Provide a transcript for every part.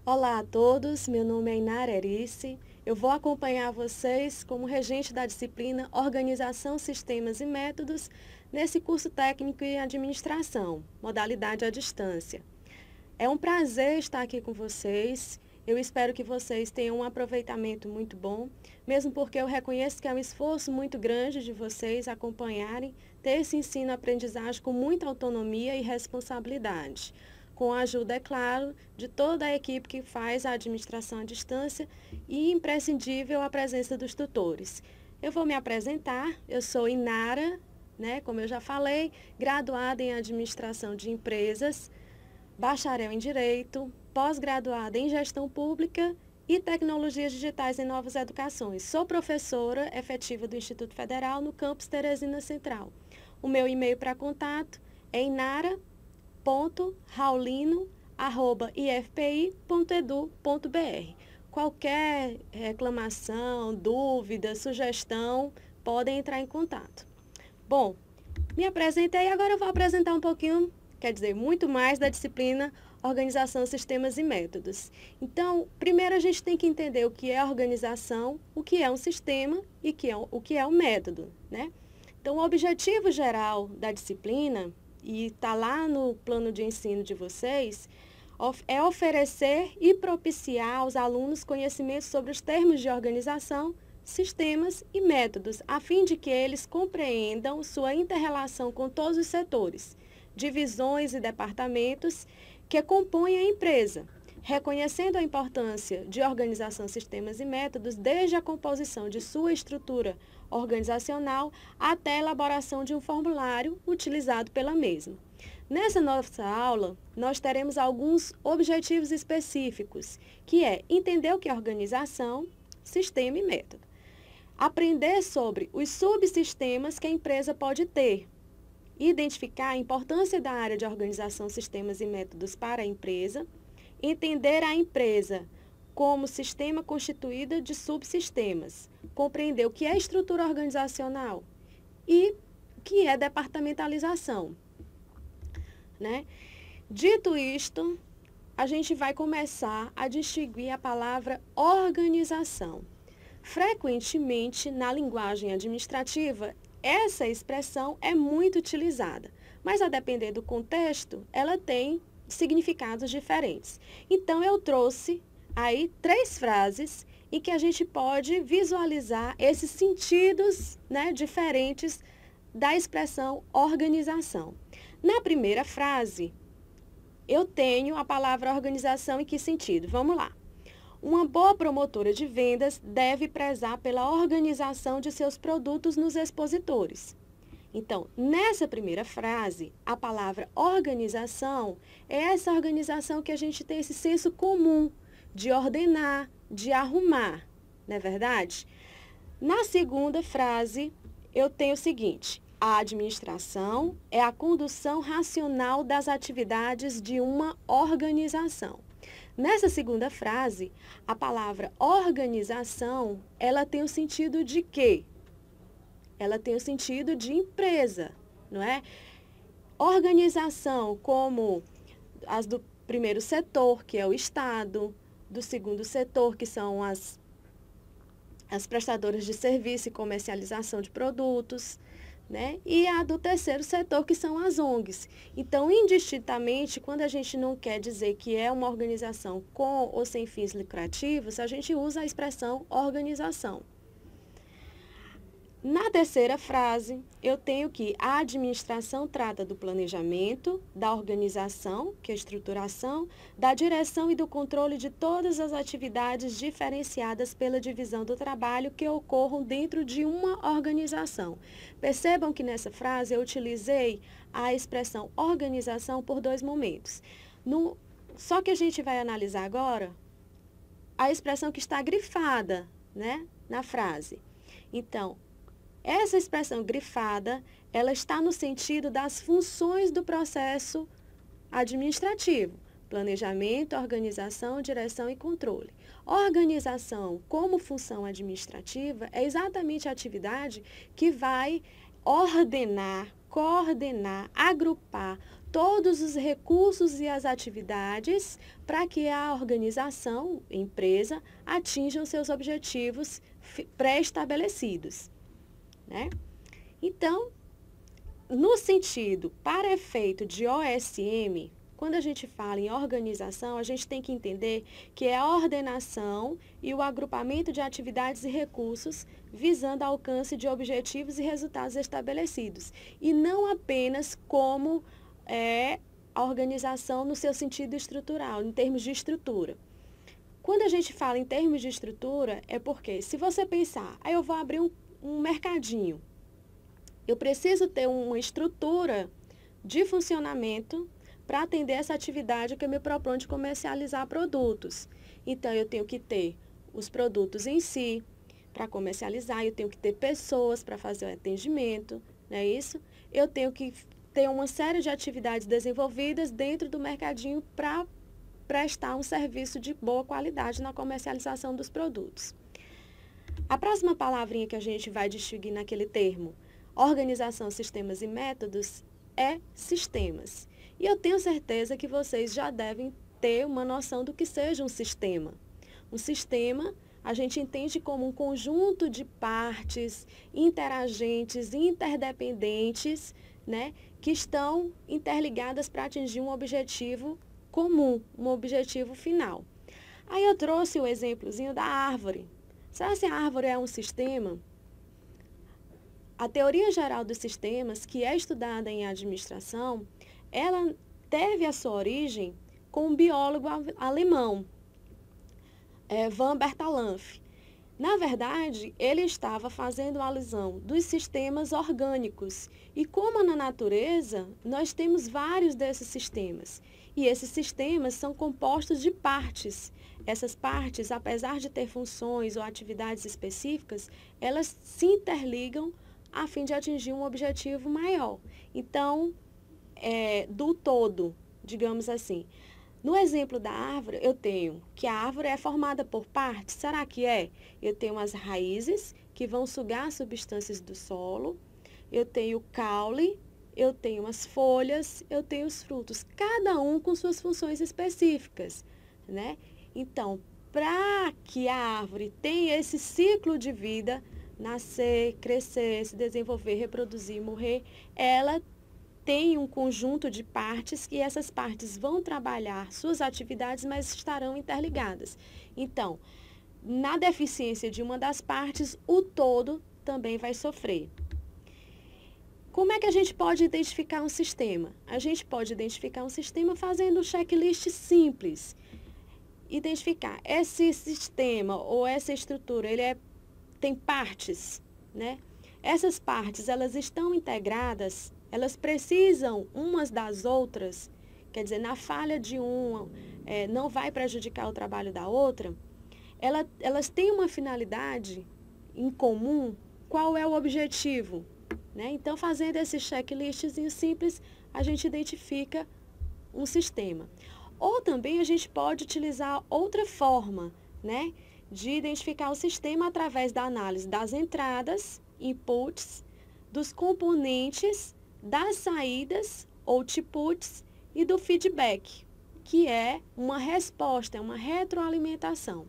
Olá a todos, meu nome é Inara Erice. Eu vou acompanhar vocês como regente da disciplina Organização, Sistemas e Métodos nesse curso técnico em administração, modalidade à distância. É um prazer estar aqui com vocês. Eu espero que vocês tenham um aproveitamento muito bom, mesmo porque eu reconheço que é um esforço muito grande de vocês acompanharem, ter esse ensino-aprendizagem com muita autonomia e responsabilidade, com a ajuda, é claro, de toda a equipe que faz a administração à distância e imprescindível a presença dos tutores. Eu vou me apresentar, eu sou Inara, como eu já falei, graduada em administração de empresas, bacharel em Direito, pós-graduada em Gestão Pública e Tecnologias Digitais em Novas Educações. Sou professora efetiva do Instituto Federal no campus Teresina Central. O meu e-mail para contato é inara.raulino@ifpi.edu.br. Qualquer reclamação, dúvida, sugestão, podem entrar em contato. Bom, me apresentei, agora eu vou apresentar um pouquinho, quer dizer, muito mais da disciplina Organização, Sistemas e Métodos. Então, primeiro a gente tem que entender o que é organização, o que é um sistema e o que é um método, né? Então, o objetivo geral da disciplina, e está lá no plano de ensino de vocês, é oferecer e propiciar aos alunos conhecimentos sobre os termos de organização, sistemas e métodos, a fim de que eles compreendam sua inter-relação com todos os setores, divisões e departamentos que compõem a empresa, reconhecendo a importância de organização, sistemas e métodos desde a composição de sua estrutura organizacional até a elaboração de um formulário utilizado pela mesma. Nessa nossa aula, nós teremos alguns objetivos específicos, que é entender o que é organização, sistema e método. Aprender sobre os subsistemas que a empresa pode ter. Identificar a importância da área de organização, sistemas e métodos para a empresa. Entender a empresa como sistema constituído de subsistemas. Compreender o que é estrutura organizacional e o que é departamentalização. Dito isto, a gente vai começar a distinguir a palavra organização. Frequentemente, na linguagem administrativa, essa expressão é muito utilizada, mas a depender do contexto, ela tem significados diferentes. Então, eu trouxe aí 3 frases em que a gente pode visualizar esses sentidos, diferentes da expressão organização. Na primeira frase, eu tenho a palavra organização em que sentido? Vamos lá. Uma boa promotora de vendas deve prezar pela organização de seus produtos nos expositores. Então, nessa primeira frase, a palavra organização é essa organização que a gente tem esse senso comum de ordenar, de arrumar, não é verdade? Na segunda frase, eu tenho o seguinte: a administração é a condução racional das atividades de uma organização. Nessa segunda frase, a palavra organização, ela tem o sentido de quê? Ela tem o sentido de empresa, não é? Organização como as do primeiro setor, que é o Estado, do segundo setor, que são as prestadoras de serviço e comercialização de produtos, e a do terceiro setor, que são as ONGs. Então, indistintamente, quando a gente não quer dizer que é uma organização com ou sem fins lucrativos, a gente usa a expressão organização. Na terceira frase, eu tenho que a administração trata do planejamento, da organização, que é a estruturação, da direção e do controle de todas as atividades diferenciadas pela divisão do trabalho que ocorram dentro de uma organização. Percebam que nessa frase eu utilizei a expressão organização por 2 momentos. Só que a gente vai analisar agora a expressão que está grifada, na frase. Então, essa expressão grifada, ela está no sentido das funções do processo administrativo: planejamento, organização, direção e controle. Organização como função administrativa é exatamente a atividade que vai ordenar, coordenar, agrupar todos os recursos e as atividades para que a organização, empresa, atinja os seus objetivos pré-estabelecidos, né? Então, no sentido, para efeito de OSM, quando a gente fala em organização, a gente tem que entender que é a ordenação e o agrupamento de atividades e recursos visando ao alcance de objetivos e resultados estabelecidos. E não apenas como a organização no seu sentido estrutural, em termos de estrutura. Quando a gente fala em termos de estrutura, é porque se você pensar, eu vou abrir um mercadinho, eu preciso ter uma estrutura de funcionamento para atender essa atividade que eu me proponho de comercializar produtos. Então, eu tenho que ter os produtos em si para comercializar, eu tenho que ter pessoas para fazer o atendimento, não é isso? Eu tenho que ter uma série de atividades desenvolvidas dentro do mercadinho para prestar um serviço de boa qualidade na comercialização dos produtos. A próxima palavrinha que a gente vai distinguir naquele termo, organização, sistemas e métodos, é sistemas. E eu tenho certeza que vocês já devem ter uma noção do que seja um sistema. Um sistema a gente entende como um conjunto de partes interagentes, interdependentes, né, que estão interligadas para atingir um objetivo comum, um objetivo final. Aí eu trouxe o exemplozinho da árvore. Será que a árvore é um sistema? A teoria geral dos sistemas, que é estudada em administração, ela teve a sua origem com um biólogo alemão, Van Bertalanffy. Na verdade, ele estava fazendo alusão dos sistemas orgânicos. E como na natureza, nós temos vários desses sistemas. E esses sistemas são compostos de partes. Essas partes, apesar de ter funções ou atividades específicas, elas se interligam a fim de atingir um objetivo maior. Então, do todo, digamos assim. No exemplo da árvore, eu tenho que a árvore é formada por partes. Será que é? Eu tenho as raízes, que vão sugar substâncias do solo. Eu tenho o caule, eu tenho as folhas, eu tenho os frutos. Cada um com suas funções específicas, né? Então, para que a árvore tenha esse ciclo de vida, nascer, crescer, se desenvolver, reproduzir, morrer, ela tem um conjunto de partes e essas partes vão trabalhar suas atividades, mas estarão interligadas. Então, na deficiência de uma das partes, o todo também vai sofrer. Como é que a gente pode identificar um sistema? A gente pode identificar um sistema fazendo um checklist simples. Identificar esse sistema ou essa estrutura, tem partes, né? Essas partes, elas estão integradas, elas precisam umas das outras, quer dizer, na falha de uma, não vai prejudicar o trabalho da outra. Elas têm uma finalidade em comum, qual é o objetivo, né? Então, fazendo esse checklistzinho simples, a gente identifica um sistema. Ou também a gente pode utilizar outra forma, né, de identificar o sistema através da análise das entradas, inputs, dos componentes, das saídas, outputs, e do feedback, que é uma resposta, é uma retroalimentação.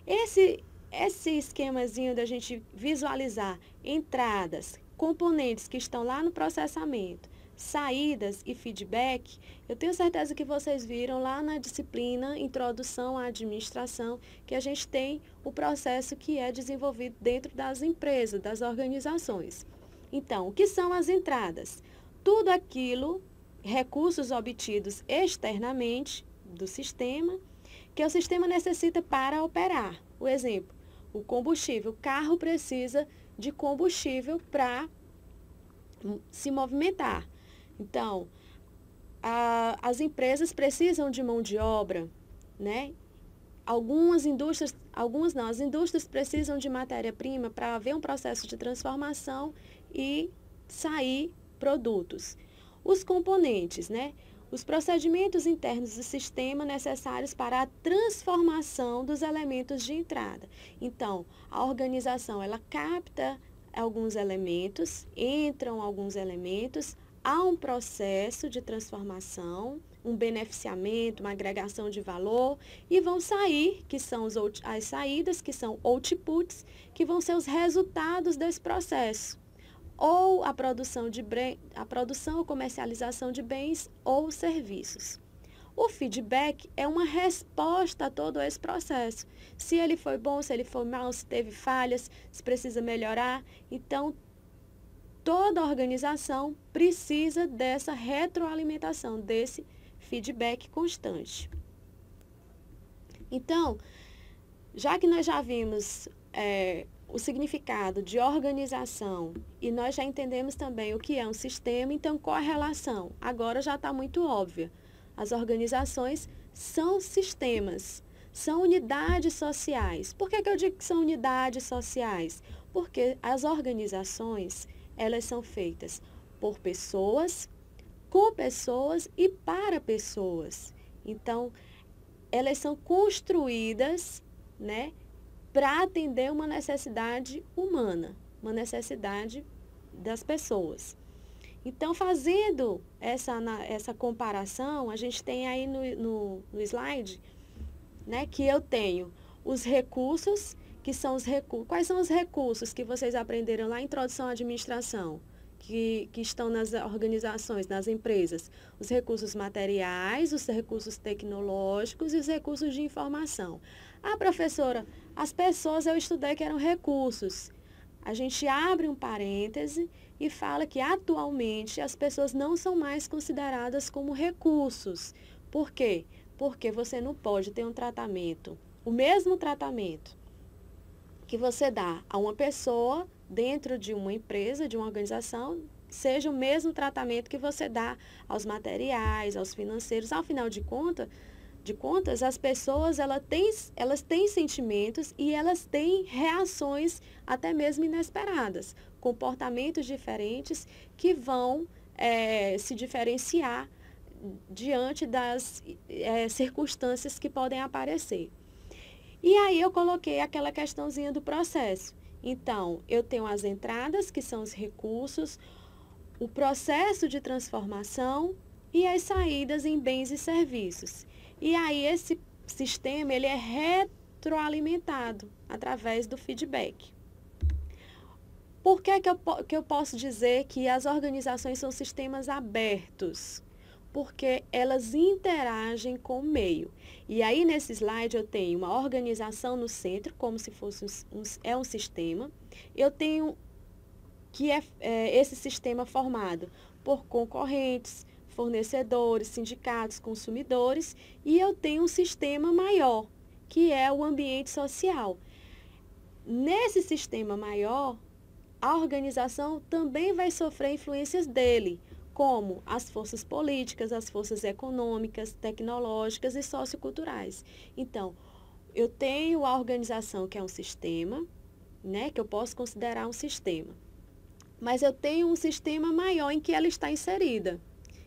Esse esquemazinho da gente visualizar entradas, componentes que estão lá no processamento, saídas e feedback, eu tenho certeza que vocês viram lá na disciplina Introdução à Administração, que a gente tem o processo que é desenvolvido dentro das empresas, das organizações. Então, o que são as entradas? Tudo aquilo, recursos obtidos externamente do sistema, que o sistema necessita para operar. O exemplo, o combustível. O carro precisa de combustível para se movimentar. Então, as empresas precisam de mão de obra, né? As indústrias precisam de matéria-prima para haver um processo de transformação e sair produtos. Os componentes, né? Os procedimentos internos do sistema necessários para a transformação dos elementos de entrada. Então, a organização, ela capta alguns elementos, entram alguns elementos, há um processo de transformação, um beneficiamento, uma agregação de valor, e vão sair, que são as saídas, que são outputs, que vão ser os resultados desse processo. Ou a produção ou comercialização de bens ou serviços. O feedback é uma resposta a todo esse processo. Se ele foi bom, se ele foi mal, se teve falhas, se precisa melhorar. Então, toda organização precisa dessa retroalimentação, desse feedback constante. Então, já que nós já vimos o significado de organização e nós já entendemos também o que é um sistema, então qual a relação? Agora já está muito óbvia. As organizações são sistemas, são unidades sociais. Por que eu digo que são unidades sociais? Porque as organizações, elas são feitas por pessoas, com pessoas e para pessoas. Então, elas são construídas, né, para atender uma necessidade humana, uma necessidade das pessoas. Então, fazendo essa comparação, a gente tem aí no slide, né, que eu tenho os recursos, que são os recursos. Quais são os recursos que vocês aprenderam lá em Introdução à Administração, que estão nas organizações, nas empresas? Os recursos materiais, os recursos tecnológicos e os recursos de informação. Ah, professora, as pessoas eu estudei que eram recursos. A gente abre um parêntese e fala que atualmente as pessoas não são mais consideradas como recursos. Por quê? Porque você não pode ter um tratamento, o mesmo tratamento que você dá a uma pessoa dentro de uma empresa, de uma organização, seja o mesmo tratamento que você dá aos materiais, aos financeiros. Ao final de contas, as pessoas elas têm sentimentos e elas têm reações até mesmo inesperadas, comportamentos diferentes que vão se diferenciar diante das circunstâncias que podem aparecer. E aí eu coloquei aquela questãozinha do processo. Então, eu tenho as entradas, que são os recursos, o processo de transformação e as saídas em bens e serviços. E aí esse sistema ele é retroalimentado através do feedback. Por que eu posso dizer que as organizações são sistemas abertos? Porque elas interagem com o meio. E aí, nesse slide, eu tenho uma organização no centro, como se fosse um sistema. Eu tenho que esse sistema formado por concorrentes, fornecedores, sindicatos, consumidores, e eu tenho um sistema maior, que é o ambiente social. Nesse sistema maior, a organização também vai sofrer influências dele, como as forças políticas, as forças econômicas, tecnológicas e socioculturais. Então, eu tenho a organização que é um sistema, né, que eu posso considerar um sistema. Mas eu tenho um sistema maior em que ela está inserida.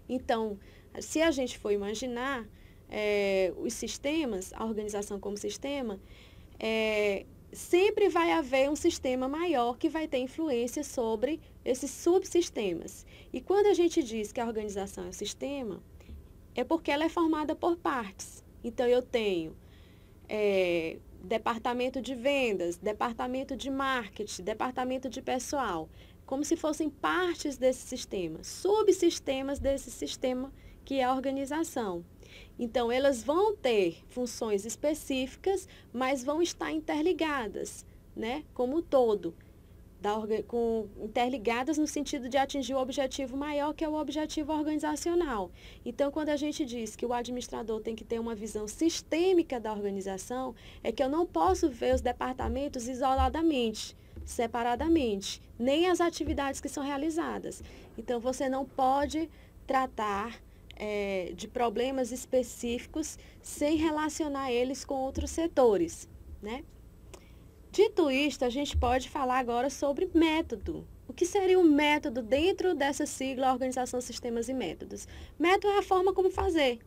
Então, se a gente for imaginar os sistemas, a organização como sistema, sempre vai haver um sistema maior que vai ter influência sobre esses subsistemas. E quando a gente diz que a organização é um sistema, é porque ela é formada por partes. Então, eu tenho departamento de vendas, departamento de marketing, departamento de pessoal, como se fossem partes desse sistema, subsistemas desse sistema que é a organização. Então, elas vão ter funções específicas, mas vão estar interligadas, né, como um todo. Interligadas no sentido de atingir o objetivo maior, que é o objetivo organizacional. Então, quando a gente diz que o administrador tem que ter uma visão sistêmica da organização, é que eu não posso ver os departamentos isoladamente, separadamente, nem as atividades que são realizadas. Então, você não pode tratar de problemas específicos sem relacionar eles com outros setores, né? Dito isto, a gente pode falar agora sobre método. O que seria um método dentro dessa sigla Organização, Sistemas e Métodos? Método é a forma como fazer.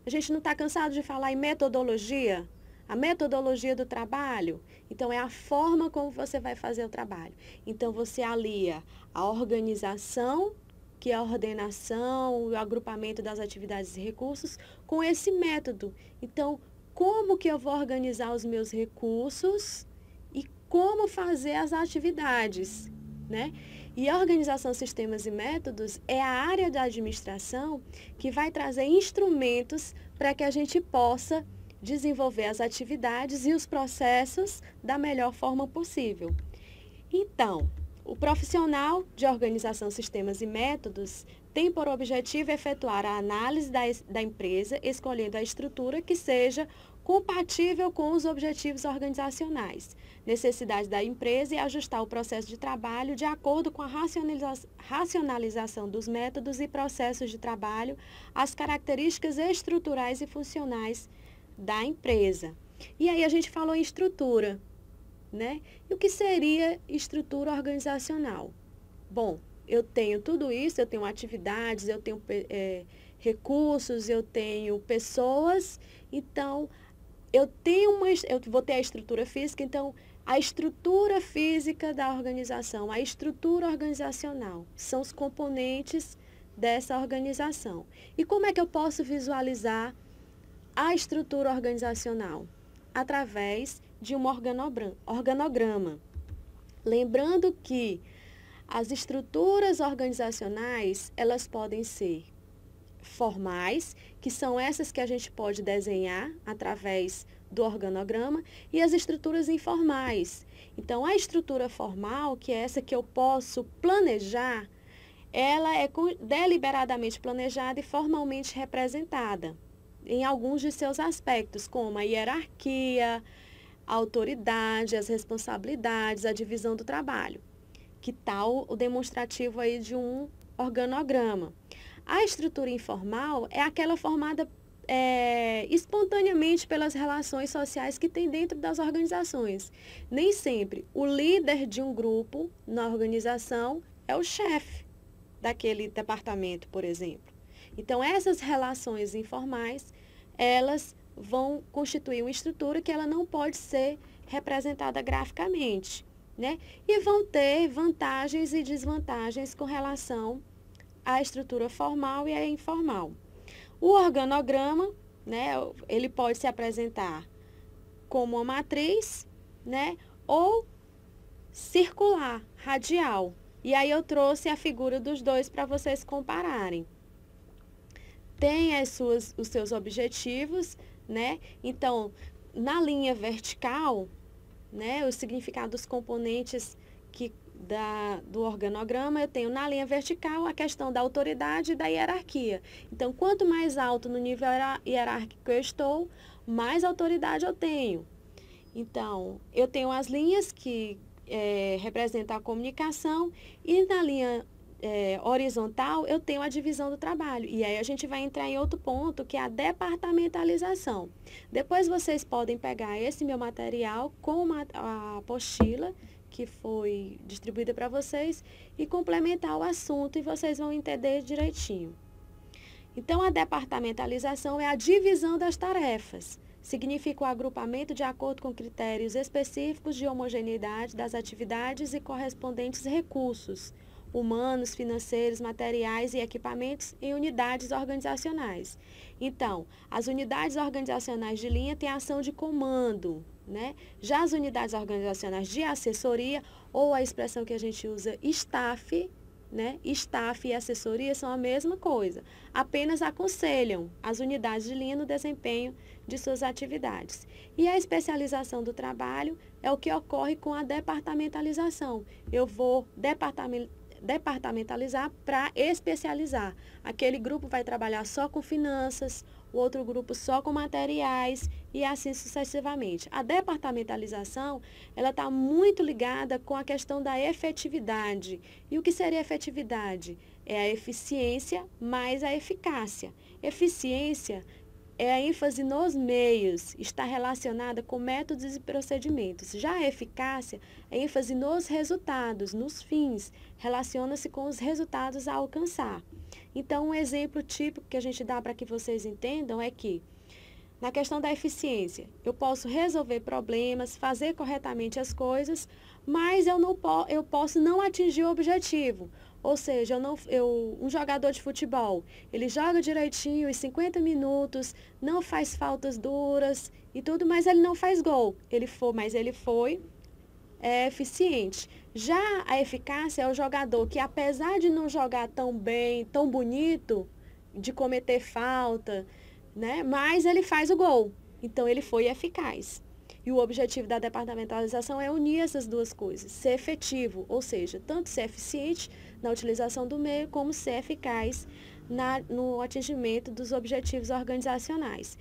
A gente não está cansado de falar em metodologia? A metodologia do trabalho? Então, é a forma como você vai fazer o trabalho. Então, você alia a organização que é a ordenação, o agrupamento das atividades e recursos, com esse método. Então, como que eu vou organizar os meus recursos e como fazer as atividades, né? E a organização, sistemas e métodos é a área da administração que vai trazer instrumentos para que a gente possa desenvolver as atividades e os processos da melhor forma possível. Então, o profissional de organização, sistemas e métodos tem por objetivo efetuar a análise da empresa, escolhendo a estrutura que seja compatível com os objetivos organizacionais, necessidades da empresa e ajustar o processo de trabalho de acordo com a racionalização dos métodos e processos de trabalho, as características estruturais e funcionais da empresa. E aí a gente falou em estrutura, né? E o que seria estrutura organizacional? Bom, eu tenho tudo isso, eu tenho atividades, eu tenho recursos, eu tenho pessoas, então eu vou ter a estrutura física, então a estrutura física da organização, a estrutura organizacional, são os componentes dessa organização. E como é que eu posso visualizar a estrutura organizacional? Através de um organograma. Lembrando que as estruturas organizacionais, elas podem ser formais, que são essas que a gente pode desenhar através do organograma, e as estruturas informais. Então, a estrutura formal, que é essa que eu posso planejar, ela é deliberadamente planejada e formalmente representada em alguns de seus aspectos, como a hierarquia, a autoridade, as responsabilidades, a divisão do trabalho. Que tal o demonstrativo aí de um organograma? A estrutura informal é aquela formada espontaneamente pelas relações sociais que tem dentro das organizações. Nem sempre o líder de um grupo na organização é o chefe daquele departamento, por exemplo. Então, essas relações informais, elas vão constituir uma estrutura que ela não pode ser representada graficamente, né? E vão ter vantagens e desvantagens com relação à estrutura formal e à informal. O organograma, né, ele pode se apresentar como uma matriz, né, ou circular, radial. E aí eu trouxe a figura dos dois para vocês compararem. Tem os seus objetivos, né? Então, na linha vertical, né, o significado dos componentes do organograma, eu tenho na linha vertical a questão da autoridade e da hierarquia. Então, quanto mais alto no nível hierárquico eu estou, mais autoridade eu tenho. Então, eu tenho as linhas que representam a comunicação e na linha horizontal eu tenho a divisão do trabalho. E aí a gente vai entrar em outro ponto, que é a departamentalização. Depois vocês podem pegar esse meu material com a apostila que foi distribuída para vocês e complementar o assunto e vocês vão entender direitinho. Então, a departamentalização é a divisão das tarefas. Significa o agrupamento de acordo com critérios específicos de homogeneidade das atividades e correspondentes recursos humanos, financeiros, materiais e equipamentos em unidades organizacionais. Então, as unidades organizacionais de linha têm ação de comando, né? Já as unidades organizacionais de assessoria, ou a expressão que a gente usa, staff, né? Staff e assessoria são a mesma coisa, apenas aconselham as unidades de linha no desempenho de suas atividades. E a especialização do trabalho é o que ocorre com a departamentalização. Eu vou departamentalizar para especializar. Aquele grupo vai trabalhar só com finanças, o outro grupo só com materiais e assim sucessivamente. A departamentalização, ela está muito ligada com a questão da efetividade. E o que seria efetividade? É a eficiência mais a eficácia. Eficiência é a ênfase nos meios, está relacionada com métodos e procedimentos. Já a eficácia é a ênfase nos resultados, nos fins, relaciona-se com os resultados a alcançar. Então, um exemplo típico que a gente dá para que vocês entendam é que, na questão da eficiência, eu posso resolver problemas, fazer corretamente as coisas, mas eu posso não atingir o objetivo. Ou seja, um jogador de futebol, ele joga direitinho os 50 minutos, não faz faltas duras e tudo, mas ele não faz gol. Mas ele foi eficiente. Já a eficácia é o jogador que, apesar de não jogar tão bem, tão bonito, de cometer falta, né, mas ele faz o gol. Então, ele foi eficaz. E o objetivo da departamentalização é unir essas duas coisas, ser efetivo, ou seja, tanto ser eficiente na utilização do meio, como ser eficaz no atingimento dos objetivos organizacionais.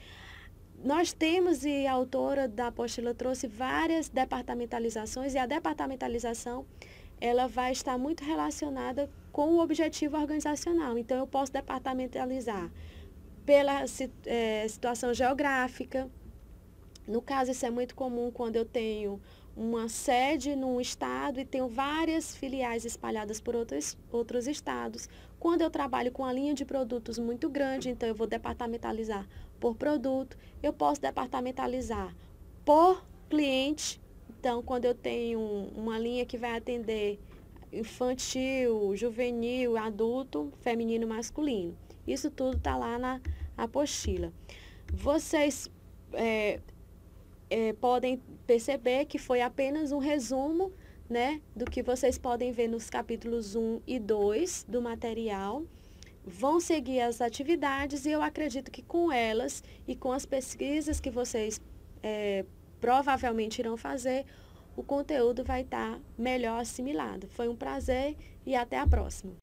Nós temos, e a autora da apostila trouxe várias departamentalizações, e a departamentalização ela vai estar muito relacionada com o objetivo organizacional. Então, eu posso departamentalizar pela situação geográfica. No caso, isso é muito comum quando eu tenho uma sede num estado e tenho várias filiais espalhadas por outros estados. Quando eu trabalho com a linha de produtos muito grande, então eu vou departamentalizar por produto. Eu posso departamentalizar por cliente. Então, quando eu tenho uma linha que vai atender infantil, juvenil, adulto, feminino, masculino. Isso tudo está lá na apostila. Vocês podem perceber que foi apenas um resumo, né, do que vocês podem ver nos capítulos 1 e 2 do material. Vão seguir as atividades e eu acredito que com elas e com as pesquisas que vocês provavelmente irão fazer, o conteúdo vai estar melhor assimilado. Foi um prazer e até a próxima.